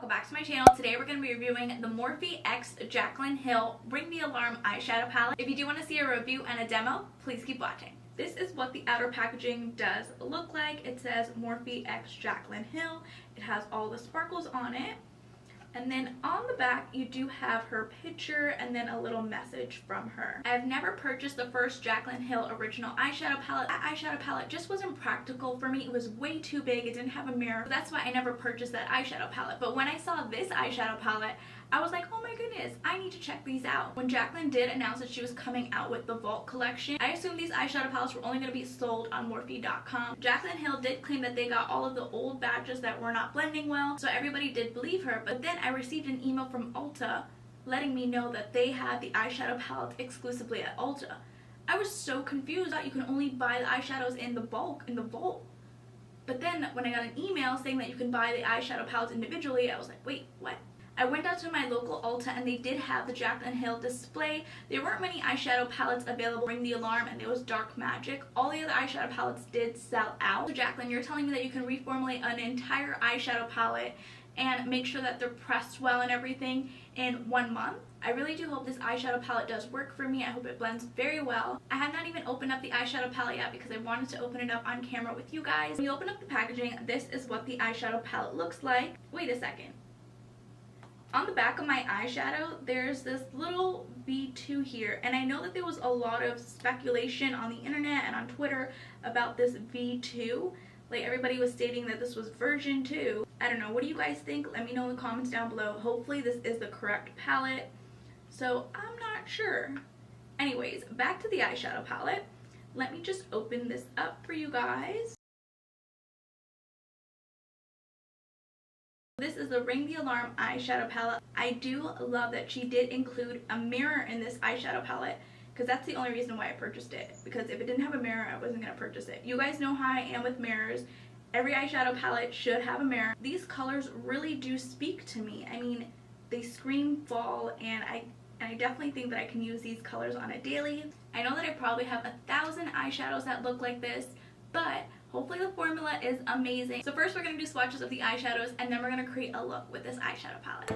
welcome back to my channel. Today we're going to be reviewing the Morphe X Jaclyn Hill Ring the Alarm eyeshadow palette. If you do want to see a review and a demo, please keep watching. This is what the outer packaging does look like. It says Morphe X Jaclyn Hill. It has all the sparkles on it. And then on the back, you do have her picture and then a little message from her. I've never purchased the first Jaclyn Hill original eyeshadow palette. That eyeshadow palette just wasn't practical for me. It was way too big. It didn't have a mirror. That's why I never purchased that eyeshadow palette. But when I saw this eyeshadow palette, I was like, oh my goodness, I need to check these out. When Jaclyn did announce that she was coming out with the Vault collection, I assumed these eyeshadow palettes were only going to be sold on Morphe.com. Jaclyn Hill did claim that they got all of the old batches that were not blending well, so everybody did believe her. But then I received an email from Ulta letting me know that they had the eyeshadow palette exclusively at Ulta. I was so confused. I thought you can only buy the eyeshadows in the bulk, in the Vault. But then when I got an email saying that you can buy the eyeshadow palettes individually, I was like, wait, what? I went out to my local Ulta and they did have the Jaclyn Hill display. There weren't many eyeshadow palettes available. Ring the Alarm and there was Dark Magic. All the other eyeshadow palettes did sell out. So Jaclyn, you're telling me that you can reformulate an entire eyeshadow palette and make sure that they're pressed well and everything in 1 month? I really do hope this eyeshadow palette does work for me. I hope it blends very well. I have not even opened up the eyeshadow palette yet because I wanted to open it up on camera with you guys. When you open up the packaging, this is what the eyeshadow palette looks like. Wait a second. On the back of my eyeshadow, there's this little V2 here, and I know that there was a lot of speculation on the internet and on Twitter about this V2. Like, everybody was stating that this was version 2. I don't know, what do you guys think? Let me know in the comments down below. Hopefully this is the correct palette, so I'm not sure. Anyways, back to the eyeshadow palette. Let me just open this up for you guys. This is the Ring the Alarm eyeshadow palette. I do love that she did include a mirror in this eyeshadow palette because that's the only reason why I purchased it. Because if it didn't have a mirror, I wasn't going to purchase it. You guys know how I am with mirrors. Every eyeshadow palette should have a mirror. These colors really do speak to me. I mean, they scream fall, and I definitely think that I can use these colors on a daily. I know that I probably have 1,000 eyeshadows that look like this, but hopefully the formula is amazing. So first we're going to do swatches of the eyeshadows, and then we're going to create a look with this eyeshadow palette.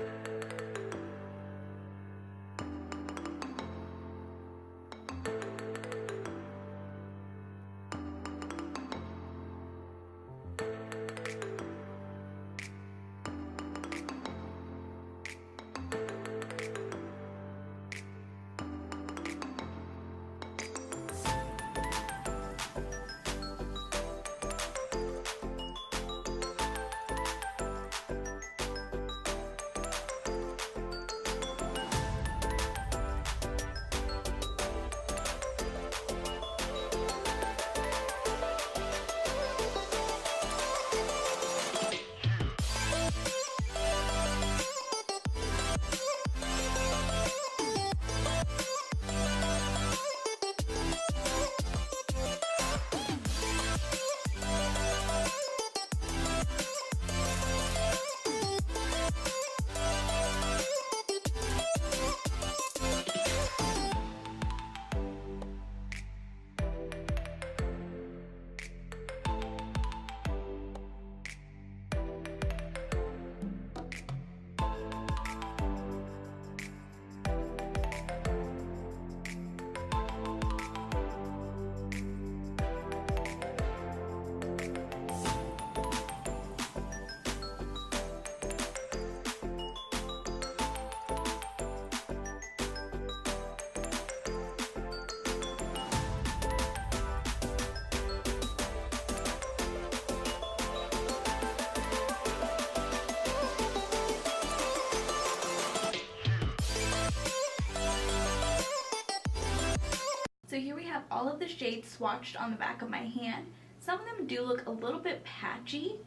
So here we have all of the shades swatched on the back of my hand. Some of them do look a little bit patchy,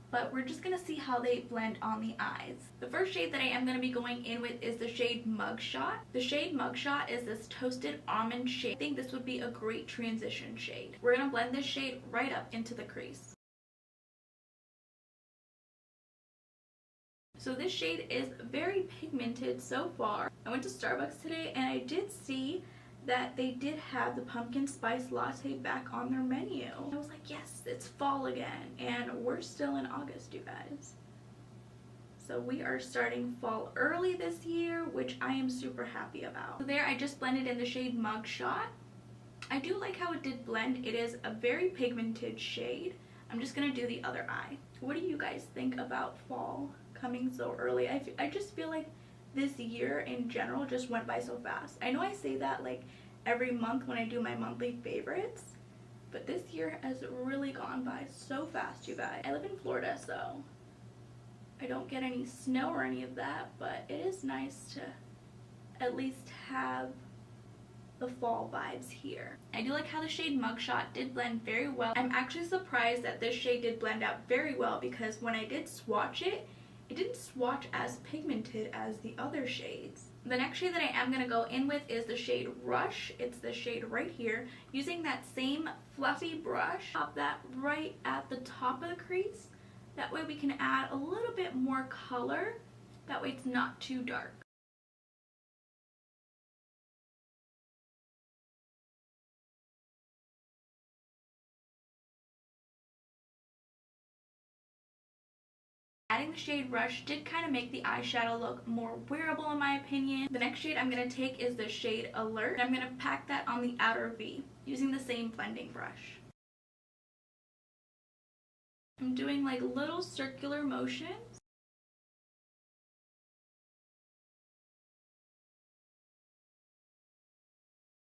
but we're just going to see how they blend on the eyes. The first shade that I am going to be going in with is the shade Mugshot. The shade Mugshot is this toasted almond shade. I think this would be a great transition shade. We're going to blend this shade right up into the crease. So this shade is very pigmented so far. I went to Starbucks today and I did see that they did have the pumpkin spice latte back on their menu. I was like, yes, it's fall again, and we're still in August, you guys. So we are starting fall early this year, which I am super happy about. So there, I just blended in the shade Mugshot. I do like how it did blend. It is a very pigmented shade. I'm just gonna do the other eye. What do you guys think about fall coming so early? I just feel like this year in general just went by so fast. I know I say that like every month when I do my monthly favorites, but this year has really gone by so fast, you guys. I live in Florida, so I don't get any snow or any of that, but it is nice to at least have the fall vibes here. I do like how the shade Mugshot did blend very well. I'm actually surprised that this shade did blend out very well, because when I did swatch it, it didn't swatch as pigmented as the other shades. The next shade that I am going to go in with is the shade Rush. It's the shade right here. Using that same fluffy brush, pop that right at the top of the crease. That way we can add a little bit more color. That way it's not too dark. Adding the shade Rush did kind of make the eyeshadow look more wearable in my opinion. The next shade I'm going to take is the shade Alert. I'm going to pack that on the outer V using the same blending brush. I'm doing like little circular motions.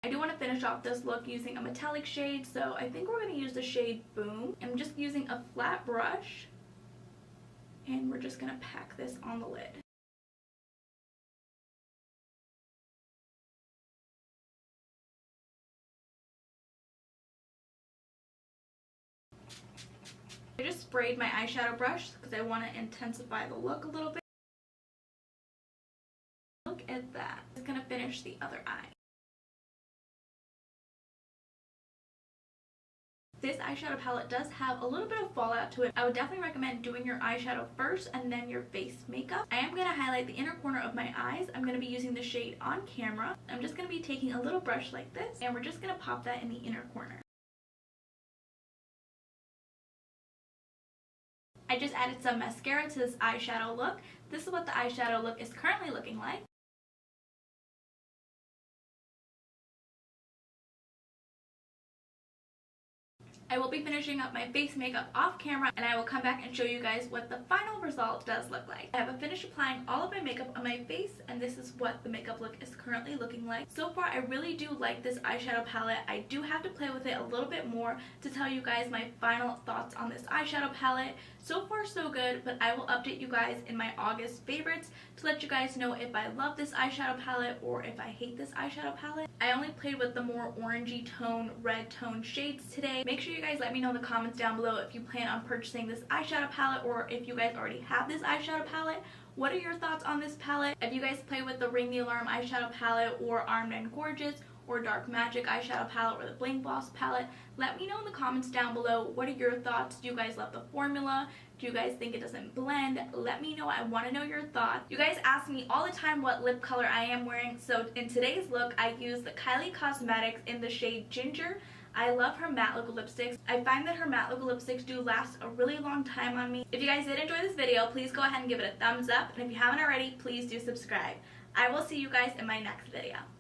I do want to finish off this look using a metallic shade, so I think we're going to use the shade Boom. I'm just using a flat brush, and we're just going to pack this on the lid. I just sprayed my eyeshadow brush because I want to intensify the look a little bit. Look at that. I'm just going to finish the other eye. This eyeshadow palette does have a little bit of fallout to it. I would definitely recommend doing your eyeshadow first and then your face makeup. I am going to highlight the inner corner of my eyes. I'm going to be using the shade On Camera. I'm just going to be taking a little brush like this, and we're just going to pop that in the inner corner. I just added some mascara to this eyeshadow look. This is what the eyeshadow look is currently looking like. I will be finishing up my face makeup off camera, and I will come back and show you guys what the final result does look like. I have finished applying all of my makeup on my face, and this is what the makeup look is currently looking like. So far, I really do like this eyeshadow palette. I do have to play with it a little bit more to tell you guys my final thoughts on this eyeshadow palette. So far, so good, but I will update you guys in my August favorites to let you guys know if I love this eyeshadow palette or if I hate this eyeshadow palette. I only played with the more orangey tone, red tone shades today. Make sure you guys let me know in the comments down below if you plan on purchasing this eyeshadow palette, or if you guys already have this eyeshadow palette. What are your thoughts on this palette? If you guys play with the Ring the Alarm eyeshadow palette, or Armed and Gorgeous, or Dark Magic eyeshadow palette, or the Bling Boss palette, let me know in the comments down below. What are your thoughts? Do you guys love the formula? Do you guys think it doesn't blend? Let me know. I want to know your thoughts. You guys ask me all the time what lip color I am wearing, so in today's look I used the Kylie Cosmetics in the shade Ginger. I love her matte look lipsticks. I find that her matte look lipsticks do last a really long time on me. If you guys did enjoy this video, please go ahead and give it a thumbs up, and if you haven't already, please do subscribe. I will see you guys in my next video.